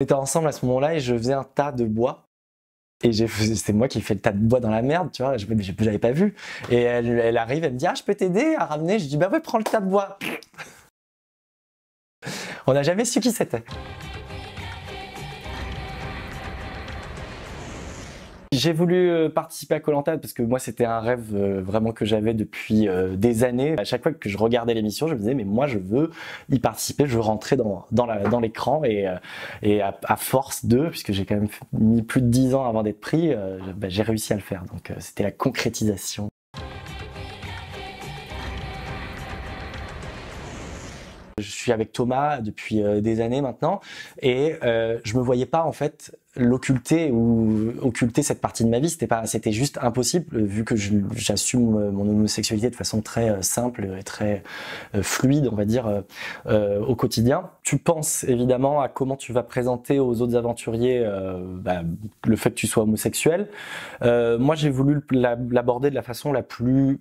On était ensemble à ce moment-là et je faisais un tas de bois. Et c'est moi qui fais le tas de bois dans la merde, tu vois, j'avais pas vu. Et elle arrive, elle me dit « Ah, je peux t'aider à ramener ?» Je dis « Bah ouais, prends le tas de bois. » On n'a jamais su qui c'était. J'ai voulu participer à Koh Lanta parce que moi c'était un rêve vraiment que j'avais depuis des années. À chaque fois que je regardais l'émission, je me disais mais moi je veux y participer, je veux rentrer dans l'écran et à force puisque j'ai quand même mis plus de 10 ans avant d'être pris, j'ai réussi à le faire. Donc c'était la concrétisation. Je suis avec Thomas depuis des années maintenant et je me voyais pas en fait l'occulter ou occulter cette partie de ma vie. C'était juste impossible vu que j'assume mon homosexualité de façon très simple et très fluide, on va dire, au quotidien. Tu penses évidemment à comment tu vas présenter aux autres aventuriers le fait que tu sois homosexuel. Moi, j'ai voulu l'aborder de la façon la plus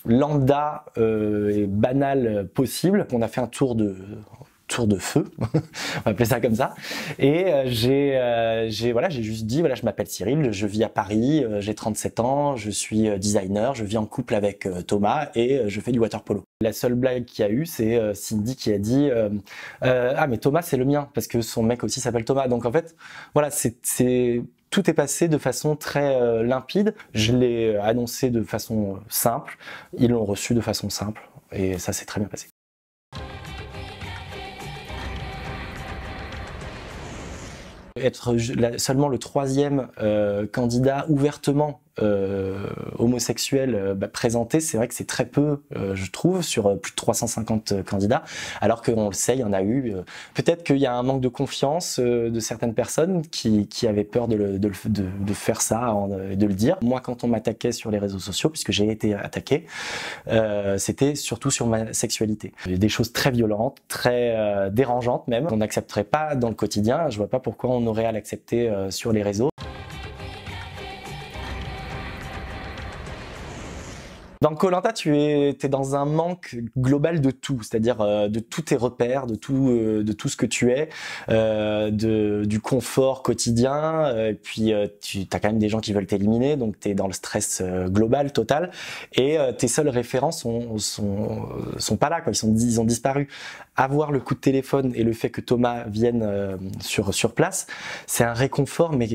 lambda et banal possible. On a fait un tour de feu, on va appeler ça comme ça. Et j'ai juste dit voilà, je m'appelle Cyril, je vis à Paris, j'ai 37 ans, je suis designer, je vis en couple avec Thomas et je fais du water-polo. La seule blague qu'il y a eu, c'est Cindy qui a dit ah mais Thomas c'est le mien parce que son mec aussi s'appelle Thomas. Donc en fait, voilà, tout est passé de façon très limpide. Je l'ai annoncé de façon simple. Ils l'ont reçu de façon simple. Et ça s'est très bien passé. Être seulement le 3e candidat ouvertement homosexuel présenté, c'est vrai que c'est très peu, je trouve, sur plus de 350 candidats, alors qu'on le sait, il y en a eu. Peut-être qu'il y a un manque de confiance de certaines personnes qui avaient peur de faire ça, de le dire. Moi, quand on m'attaquait sur les réseaux sociaux, puisque j'ai été attaqué, c'était surtout sur ma sexualité. Des choses très violentes, très dérangeantes même. On n'accepterait pas dans le quotidien. Je vois pas pourquoi on aurait à l'accepter sur les réseaux. Dans Koh Lanta, tu es dans un manque global de tout, c'est-à-dire de tous tes repères, de tout ce que tu es, du confort quotidien, et puis tu as quand même des gens qui veulent t'éliminer, donc tu es dans le stress global, total, et tes seules références sont pas là, quoi. Ils ont disparu. Avoir le coup de téléphone et le fait que Thomas vienne sur place, c'est un réconfort, mais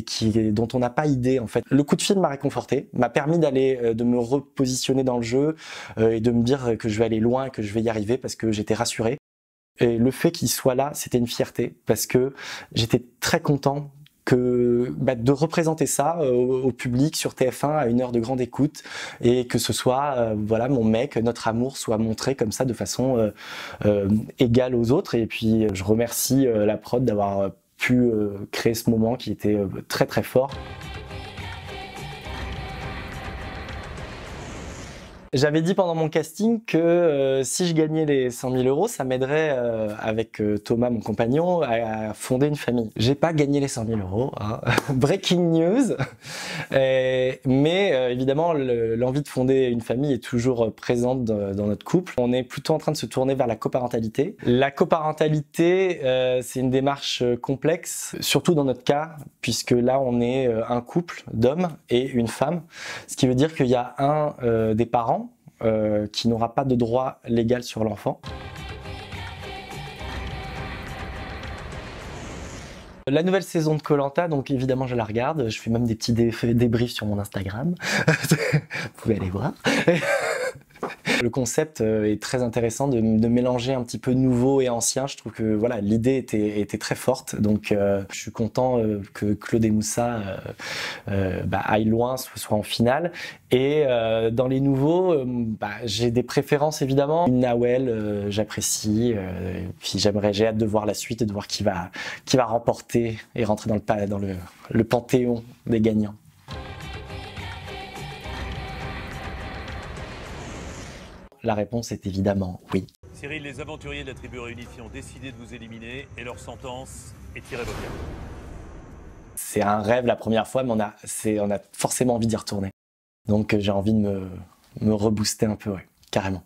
dont on n'a pas idée en fait. Le coup de fil m'a réconforté, m'a permis de me repositionner dans le jeu et de me dire que je vais aller loin, que je vais y arriver parce que j'étais rassuré. Et le fait qu'il soit là, c'était une fierté parce que j'étais très content de représenter ça au public sur TF1 à une heure de grande écoute et que ce soit voilà, mon mec, notre amour soit montré comme ça de façon égale aux autres. Et puis je remercie la prod d'avoir pu créer ce moment qui était très très fort. J'avais dit pendant mon casting que si je gagnais les 100 000 €, ça m'aiderait avec Thomas, mon compagnon, à fonder une famille. J'ai pas gagné les 100 000 €, hein. Breaking news. Mais évidemment, l'envie de fonder une famille est toujours présente dans notre couple. On est plutôt en train de se tourner vers la coparentalité. La coparentalité, c'est une démarche complexe, surtout dans notre cas, puisque là, on est un couple d'hommes et une femme, ce qui veut dire qu'il y a un des parents qui n'aura pas de droit légal sur l'enfant. La nouvelle saison de Koh Lanta, donc évidemment je la regarde, je fais même des petits débriefs sur mon Instagram, vous pouvez aller voir. Le concept est très intéressant de mélanger un petit peu nouveau et ancien. Je trouve que voilà, l'idée était très forte, donc je suis content que Claude et Moussa aillent loin, soit en finale. Et dans les nouveaux, j'ai des préférences évidemment. Nawel, j'apprécie. Puis j'ai hâte de voir la suite et de voir qui va remporter et rentrer dans le panthéon des gagnants. La réponse est évidemment oui. Cyril, les aventuriers de la tribu réunifiée ont décidé de vous éliminer et leur sentence est irrévocable. C'est un rêve la première fois, mais on a forcément envie d'y retourner. Donc j'ai envie de me rebooster un peu, ouais, carrément.